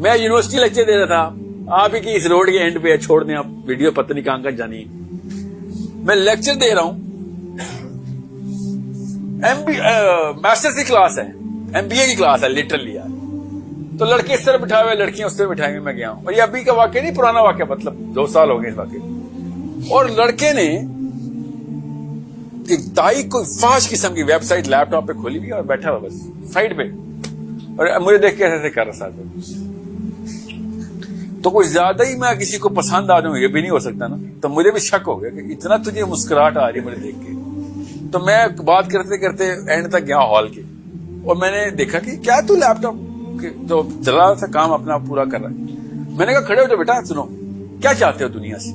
میں university lecture دے رہا تھا، آپ ہی کی اس روڈ کے اینڈ پہ چھوڑ دیں آپ ویڈیو، پتہ نہیں کہاں کہاں جانی ہے. میں لیکچر دے رہا ہوں، ماسٹر کی کلاس ہے، MBA کی کلاس ہے لٹرلی یار. تو لڑکے اس طرح بٹھائے ہوئے، لڑکیاں اس طرح بٹھائے ہوئے. میں گیا ہوں، اور یہ ابھی کا واقعہ نہیں، پرانا واقعہ، مطلب 2 سال ہو گئے اس واقعے. اور لڑکے نے ایک دائی کوئی فاش قسم کی ویب سائٹ لیپ ٹاپ پہ کھولی ہوئی اور بیٹھا ہوا بس سائڈ پہ، اور مجھے دیکھ کے ایسے کر رہا تھا. تو کوئی زیادہ ہی میں کسی کو پسند آ جاؤں، یہ بھی نہیں ہو سکتا نا. تو مجھے بھی شک ہو گیا کہ اتنا تجھے مسکراہٹ آ رہی ہے مجھے دیکھ کے. تو میں بات کرتے کرتے اینڈ تک گیا ہال کے، اور میں نے دیکھا کہ کیا تو لیپ ٹاپ تو چلا رہا تھا، کام اپنا پورا کر رہا ہے. میں نے کہا کھڑے ہو تو بیٹا سنو، کیا چاہتے ہو دنیا سے؟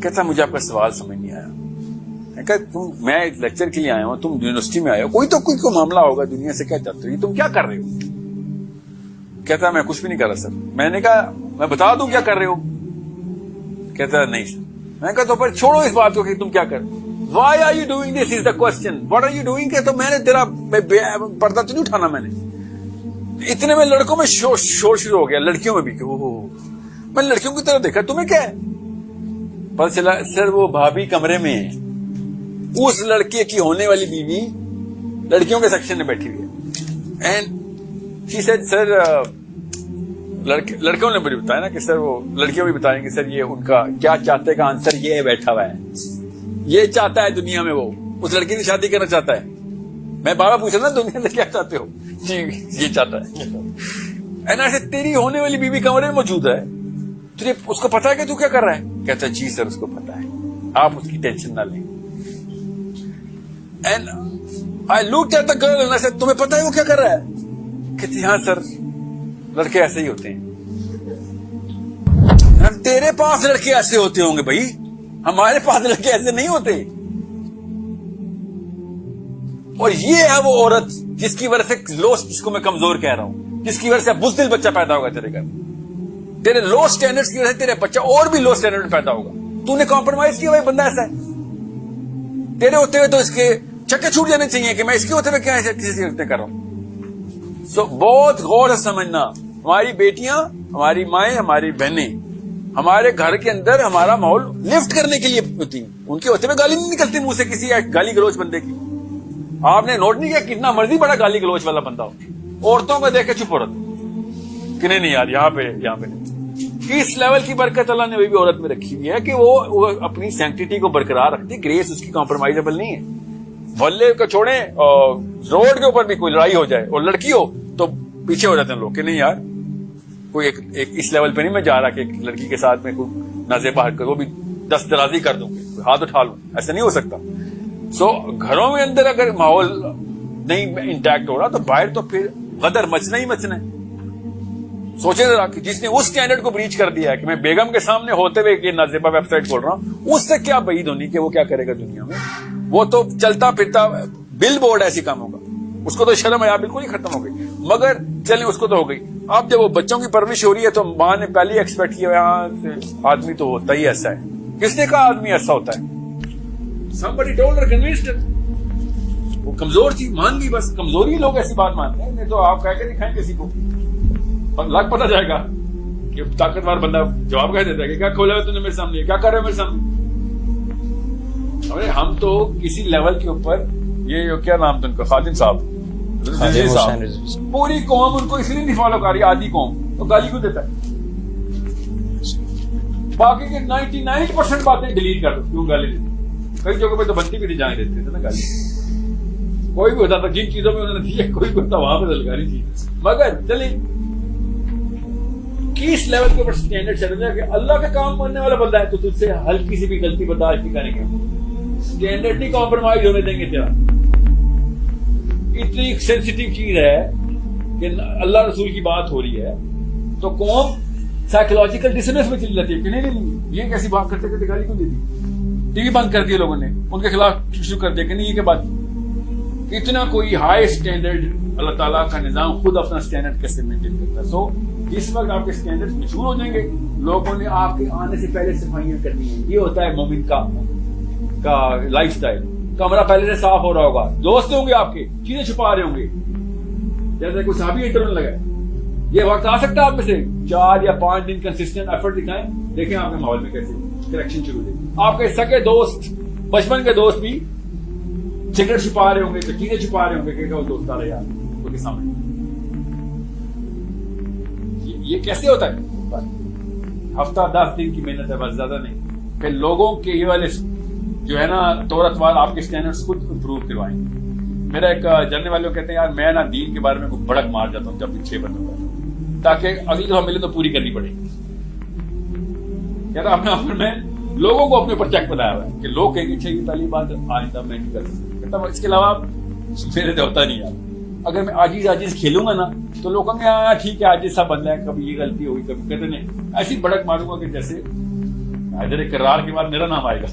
کہتا مجھے آپ کا سوال سمجھ نہیں آیا. میں کہا میں ایک لیکچر کے لیے آیا ہوں، تم یونیورسٹی میں آئے ہو، کوئی معاملہ ہوگا دنیا سے، کیا چاہتے ہو؟ یہ تم کیا کر رہے ہو؟ کہتا میں کچھ بھی نہیں کر رہا سر. میں نے کہا میں بتا دوں کیا کر رہے ہو؟ کہتا نہیں سر. میں نے کہا تو پھر چھوڑو اس بات کو کہ تم کیا کر. Why are you doing this is the question, what are you doing. کہ تو میں نے تیرا پردہ تو نہیں اٹھانا. میں نے اتنے میں لڑکوں میں شور شروع ہو گیا، لڑکیوں میں بھی. کہ میں لڑکیوں کی طرف دیکھا، تمہیں کیا ہے؟ پتہ چلا سر وہ بھابھی کمرے میں ہے، اس لڑکے کی ہونے والی بیوی لڑکیوں کے سیکشن میں بیٹھی ہوئی ہے. اینڈ شی سیڈ سر، لڑکوں نے مجھے بتایا نا کہ سر وہ لڑکیوں بھی بتائیں کہ سر یہ ان کا کیا چاہتے کا آنسر یہ ہے، بیٹھا ہوا ہے، یہ چاہتا ہے دنیا میں، وہ اس لڑکی سے شادی کرنا چاہتا ہے. میں بابا پوچھا نا دنیا سے کیا چاہتے ہو؟ جی یہ چاہتا ہے. ایسے تیری ہونے والی بیوی کمرے میں موجود ہے، تجھے اس کو پتا ہے کہ تو کیا کر رہا ہے؟ کہتا ہے جی سر اس کو پتا ہے، آپ اس کی ٹینشن نہ لیں. And I looked at the girl and I said تمہیں پتا ہے وہ کیا کر رہا ہے؟ کہتی ہاں سر لڑکے ایسے ہی ہوتے ہیں. تیرے پاس لڑکے ایسے ہوتے ہوں گے بھائی، ہمارے پاس لڑکے ایسے نہیں ہوتے. اور یہ ہے وہ عورت جس کی وجہ سے لو، جس کو میں کمزور کہہ رہا ہوں، جس کی وجہ سے بزدل بچہ پیدا ہوگا تیرے گھر. تیرے لو سٹینڈرڈز کی وجہ سے تیرے بچہ اور بھی لو سٹینڈرڈ میں پیدا ہوگا. تو نے کمپرومائز کیا، بھائی بندہ ایسا ہے. تیرے ہوتے ہوئے تو اس کے چکے چھوٹ جانے چاہیے کہ میں اس کے ہوتے ہوئے کیا ایسے کسی سے کر رہا ہوں. سو بہت غور سے سمجھنا، ہماری بیٹیاں، ہماری مائیں، ہماری بہنیں ہمارے گھر کے اندر ہمارا ماحول لفٹ کرنے کے لیے ہوتی ہیں. ان کے ہوتے ہوئے گالی نہیں نکلتی منہ سے کسی گالی گلوچ بندے کی. آپ نے نوٹ نہیں کیا کتنا مرضی بڑا گالی گلوچ والا بندہ ہو، عورتوں کو دیکھ کے چپ ہو رہا کہ نہیں یار یہاں پہ نہیں. اس لیول کی برکت اللہ نے بھی عورت میں رکھی ہوئی ہے کہ وہ اپنی سینکٹیٹی کو برقرار رکھتی. گریس اس کی کمپرومائزیبل نہیں ہے. ولے کو چھوڑیں، روڈ کے اوپر بھی کوئی لڑائی ہو جائے اور لڑکی ہو تو پیچھے ہو جاتے ہیں لوگ کہ نہیں یار کوئی ایک اس لیول پہ نہیں میں جا رہا کہ ایک لڑکی کے ساتھ میں کوئی نازیبا حرکت وہ بھی دست درازی کر دوں گی، ہاتھ اٹھا لوں، ایسا نہیں ہو سکتا. سو گھروں میں اندر اگر ماحول نہیں انٹیکٹ ہو رہا تو باہر تو پھر غدر مچنا ہی مچنا ہے. سوچے ذرا کہ جس نے اس سٹینڈرڈ کو بریچ کر دیا ہے کہ میں بیگم کے سامنے ہوتے ہوئے یہ نازیبا ویب سائٹ کھول رہا ہوں، اس سے کیا بعید ہونی کہ وہ کیا کرے گا دنیا میں. وہ تو چلتا پھرتا بل بورڈ ایسی کام ہوگا، اس کو تو شرم ہے بالکل ہی ختم ہو گئی. مگر چلیں اس کو تو ہو گئی. اب جب وہ بچوں کی پرورش ہو رہی ہے تو ماں نے پہلے ایکسپیکٹ کیا یہاں آدمی تو ہوتا ہی ایسا ہے. کس نے کہا آدمی ایسا ہوتا ہے؟ somebody told her, convinced her. وہ کمزور تھی، مان گئی. بس کمزوری لوگ ایسی بات مانتے ہیں، نہیں تو آپ کہہ کے دکھائیں کسی کو لگ پتا جائے گا کہ طاقتور بندہ جواب کہہ دیتا ہے کہ کیا کھولا ہے تو نے میرے سامنے، کیا کر رہے ہو میرے سامنے. ہم تو کسی لیول کے اوپر یہ کیا نام تھا ان کا، خادم صاحب، پوری قوم ان کو اس لیے نہیں فالو کر رہی، آدھی قوم تو گالی کیوں دیتا ہے. باقی کے 99% باتیں ڈیلیٹ کر دو، کیوں گالی دیتے. کئی جگہوں پہ تو بنتی بھی نہیں جانے دیتے تھے نا گالی. کوئی بھی ہوتا تھا جن چیزوں میں انہوں نے دیا، کوئی بھی ہوتا وہاں پہ دلکاری تھی. مگر چلیں کس لیول کے اوپر سٹینڈرڈ چل رہا ہے کہ اللہ کا کام کرنے والا بندہ ہے تو تجھ سے ہلکی سی بھی غلطی برداشت نہیں کریں گے. سٹینڈرڈ نہیں کمپرومائز ہونے دیں گے تیرا. اتنی سینسیٹیو چیز ہے کہ اللہ رسول کی بات ہو رہی ہے تو قوم سائیکولوجیکل ڈسنس میں چلی جاتی ہے کہ نہیں یہ کیسی بات کرتے کرتے گالی کیوں دے دی. ٹی وی بند کر دیا لوگوں نے، ان کے خلاف شروع کر دیا کہ نہیں یہ کیا بات. اتنا کوئی ہائی سٹینڈرڈ اللہ تعالیٰ کا نظام خود اپنا سٹینڈرڈ کیسے مینٹین کرتا ہے. سو جس وقت آپ کے سٹینڈرڈ مشہور ہو جائیں گے، لوگوں نے آپ کے آنے سے پہلے صفائیاں کرنی ہیں. یہ ہوتا ہے مومن کا لائف سٹائل. کمرہ پہلے سے صاف ہو رہا ہوگا، دوست ہوں گے آپ کے، چیزیں چھپا رہے ہوں گے. جیسے کوئی صحابی انٹرویو لگا یہ وقت آ سکتا ہے آپ میں سے 4 یا 5 دن کنسسٹنٹ ایفرٹ دکھائیں, دیکھیں آپ کے ماحول میں کیسے کریکشن شروع ہوئی. آپ کے سگے دوست, بچپن کے دوست بھی سگریٹ چھپا رہے ہوں گے, چیزیں چھپا رہے ہوں گے کہ وہ دوست آ رہے یار ان کے سامنے. یہ کیسے ہوتا ہے؟ ہفتہ 10 دن کی محنت ہے بس, زیادہ نہیں. پھر لوگوں کے یہ والے جو ہے نا طور اتوار آپ کے اسٹینڈرڈس خود امپروو کروائیں. میرا ایک جاننے والے کہتے ہیں یار میں نا دین کے بارے میں کوئی بڑک مار جاتا ہوں جب بھی 6 بندوں کا, تاکہ اگلی دفعہ ملے تو پوری کرنی پڑے گی. کہتا اپنے میں لوگوں کو اپنے اوپر چیک بنایا ہوا ہے کہ لوگ کہیں گے اچھا یہ پہلی بات آئندہ میں نہیں کر سکتا. کہتا اس کے علاوہ میرے سے ہوتا نہیں یار. اگر میں عاجز کھیلوں گا نا تو لوگوں نے ہاں ٹھیک ہے عاجز سا بندہ ہے, کبھی یہ غلطی ہوگی کبھی, کہتے نہیں ایسی بڑک ماروں گا کہ جیسے حیدر کرار کے بعد میرا نام آئے گا.